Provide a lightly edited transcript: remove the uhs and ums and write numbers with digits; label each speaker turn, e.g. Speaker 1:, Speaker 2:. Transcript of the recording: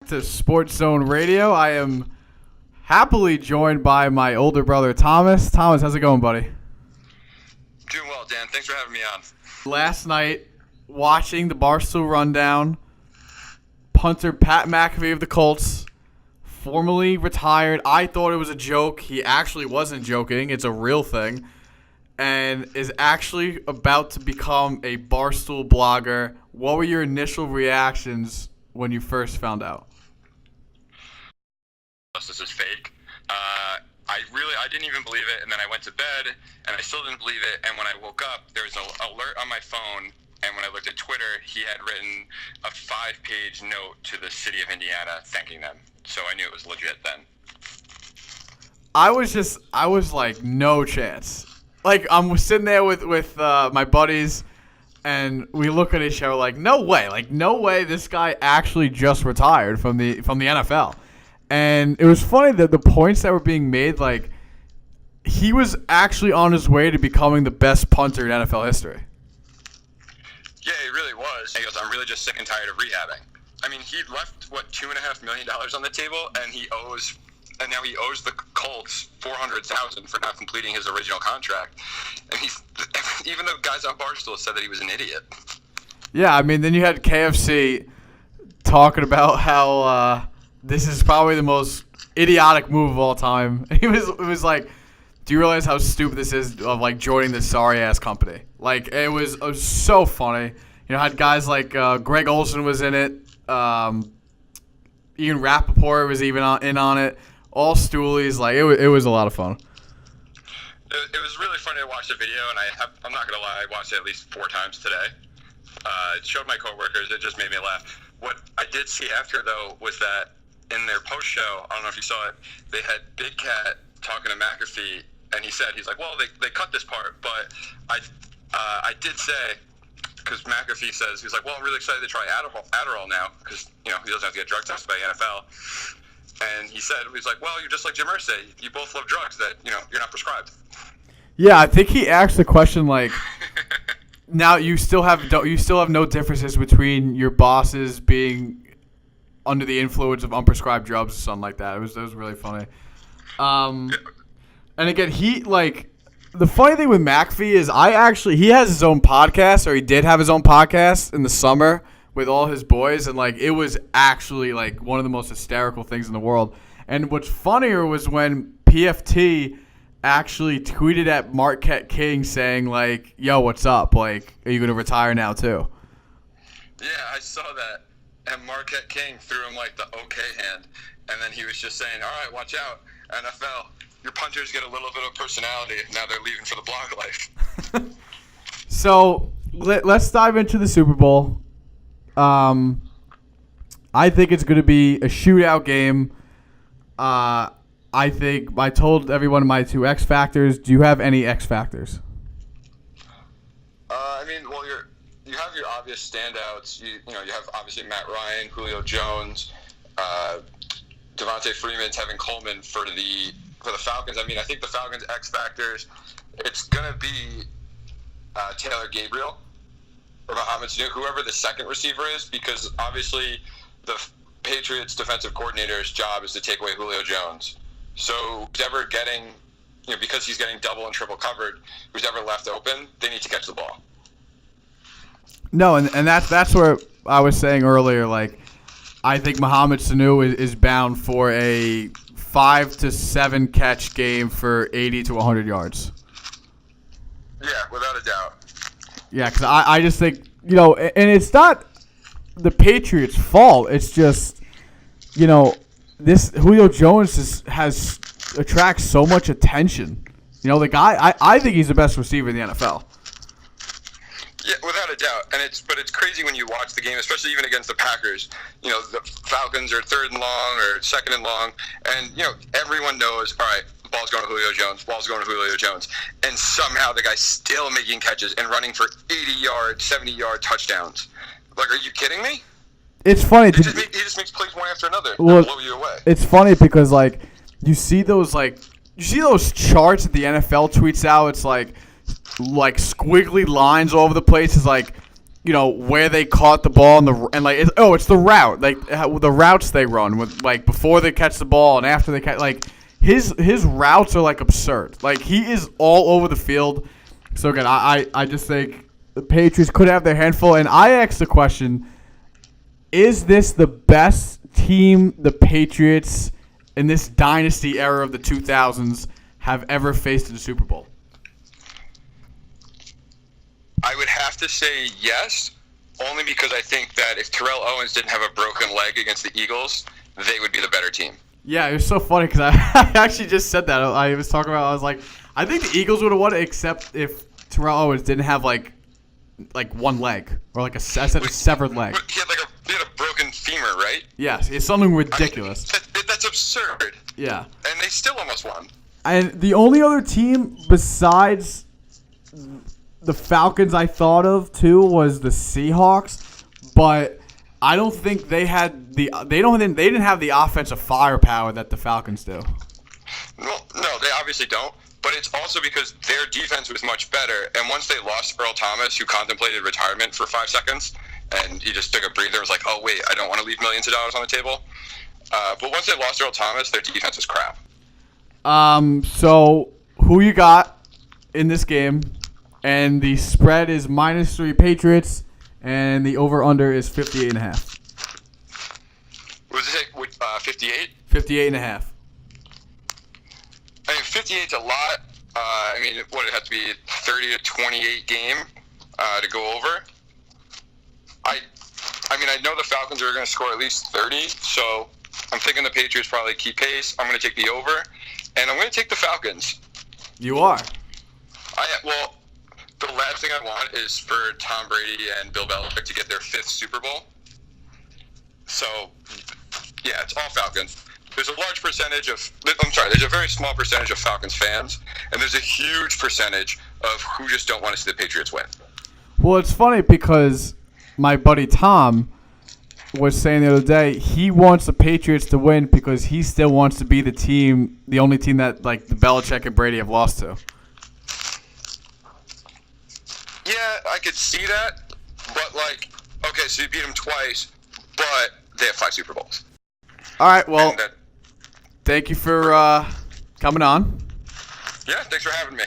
Speaker 1: to SportsZone Radio. I am happily joined by my older brother, Thomas. Thomas, how's it going, buddy?
Speaker 2: Doing well, Dan. Thanks for having me on.
Speaker 1: Last night, watching the Barstool Rundown, punter Pat McAfee of the Colts, formerly retired. I thought it was a joke. He actually wasn't joking. It's a real thing. And is actually about to become a Barstool blogger. What were your initial reactions when you first found out?
Speaker 2: This is fake. I didn't even believe it, and then I went to bed, and I still didn't believe it, and when I woke up, there was an alert on my phone, and when I looked at Twitter, he had written a 5-page note to the city of Indiana thanking them, so I knew it was legit then.
Speaker 1: I was like, no chance. Like, I'm sitting there with my buddies, and we look at each other like, no way, this guy actually just retired from the NFL. And it was funny that the points that were being made, like, he was actually on his way to becoming the best punter in NFL history.
Speaker 2: Yeah, he really was. He goes, I'm really just sick and tired of rehabbing. I mean, he left, $2.5 million on the table, and now he owes the Colts $400,000 for not completing his original contract. And even the guys on Barstool said that he was an idiot.
Speaker 1: Yeah, I mean, then you had KFC talking about how this is probably the most idiotic move of all time. It was like, do you realize how stupid this is of like joining this sorry ass company? Like it was so funny. You know, had guys like Greg Olson was in it. Ian Rappaport was even in on it. All stoolies. Like it was a lot of fun.
Speaker 2: It was really funny to watch the video, and I'm not gonna lie, I watched it at least 4 times today. It showed my coworkers. It just made me laugh. What I did see after though was that in their post show, I don't know if you saw it, they had Big Cat talking to McAfee, and he's like, well, they cut this part, but I did say, because McAfee says, he's like, well, I'm really excited to try Adderall now, because, he doesn't have to get drug tested by the NFL. And he's like, well, you're just like Jim Irsay. You both love drugs that, you're not prescribed.
Speaker 1: Yeah, I think he asked the question like, now you still have no differences between your bosses being under the influence of unprescribed drugs or something like that. It was really funny. And again, the funny thing with McAfee is he has his own podcast, or he did have his own podcast in the summer with all his boys, and like it was actually like one of the most hysterical things in the world. And what's funnier was when PFT actually tweeted at Marquette King saying like, yo, what's up? Like, are you going to retire now too?
Speaker 2: Yeah, I saw that. And Marquette King threw him like the okay hand. And then he was just saying, all right, watch out, NFL. Your punters get a little bit of personality. Now they're leaving for the blog life.
Speaker 1: So let's dive into the Super Bowl. I think it's going to be a shootout game. I think I told everyone my 2 X factors. Do you have any X factors?
Speaker 2: You have your obvious standouts. You have obviously Matt Ryan, Julio Jones, Devontae Freeman, Tevin Coleman for the Falcons. I mean, I think the Falcons' X factors, it's gonna be Taylor Gabriel or Mohamed Sanu, whoever the second receiver is, because obviously the Patriots' defensive coordinator's job is to take away Julio Jones. So who's ever getting, because he's getting double and triple covered, who's ever left open, they need to catch the ball.
Speaker 1: No, and that's where I was saying earlier, like, I think Mohamed Sanu is bound for a 5 to 7 catch game for 80 to 100 yards.
Speaker 2: Yeah, without a doubt.
Speaker 1: Yeah, because I just think, and it's not the Patriots' fault. It's just, this Julio Jones attracts so much attention. The guy, I think he's the best receiver in the NFL.
Speaker 2: Yeah, without a doubt. But it's crazy when you watch the game, especially even against the Packers. The Falcons are 3rd and long or 2nd and long, and everyone knows, all right, the ball's going to Julio Jones, and somehow the guy's still making catches and running for 80-yard, 70-yard touchdowns. Like, are you kidding me?
Speaker 1: It's funny.
Speaker 2: He just makes plays one after another and blow you away.
Speaker 1: It's funny because like you see those charts that the NFL tweets out. It's like squiggly lines all over the place. It's like where they caught the ball and like it's the route, like the routes they run with, like before they catch the ball and after they catch, like his routes are like absurd. Like he is all over the field. So again, I just think the Patriots could have their handful. And I asked the question: is this the best team the Patriots in this dynasty era of the 2000s have ever faced in the Super Bowl?
Speaker 2: I would have to say yes, only because I think that if Terrell Owens didn't have a broken leg against the Eagles, they would be the better team.
Speaker 1: Yeah, it was so funny because I actually just said that. I was talking about, I was like, I think the Eagles would have won it except if Terrell Owens didn't have like one leg or like a severed leg.
Speaker 2: He had a broken femur, right?
Speaker 1: Yes, it's something ridiculous.
Speaker 2: I mean, that's absurd.
Speaker 1: Yeah.
Speaker 2: And they still almost won.
Speaker 1: And the only other team besides the Falcons I thought of too was the Seahawks, but I don't think they didn't have the offensive firepower that the Falcons do.
Speaker 2: Well, no, they obviously don't. But it's also because their defense was much better. And once they lost Earl Thomas, who contemplated retirement for 5 seconds, and he just took a breather and was like, oh, wait, I don't want to leave millions of dollars on the table. But once they lost Earl Thomas, their defense was crap.
Speaker 1: So who you got in this game? And the spread is -3 Patriots, and the over-under is 58.5.
Speaker 2: What was it? 58?
Speaker 1: 58.5.
Speaker 2: I mean, 58's a lot. I mean, what, it have to be 30 to 28 game to go over? I mean, I know the Falcons are going to score at least 30, so I'm thinking the Patriots probably keep pace. I'm going to take the over, and I'm going to take the Falcons.
Speaker 1: You are?
Speaker 2: Well, the last thing I want is for Tom Brady and Bill Belichick to get their 5th Super Bowl. So, yeah, it's all Falcons. There's a very small percentage of Falcons fans, and there's a huge percentage of who just don't want to see the Patriots win.
Speaker 1: Well, it's funny because my buddy Tom was saying the other day he wants the Patriots to win because he still wants to be the only team that like the Belichick and Brady have lost to.
Speaker 2: Yeah, I could see that, but okay, so you beat them twice, but they have 5 Super Bowls.
Speaker 1: All right, well, thank you for coming on.
Speaker 2: Yeah, thanks for having me.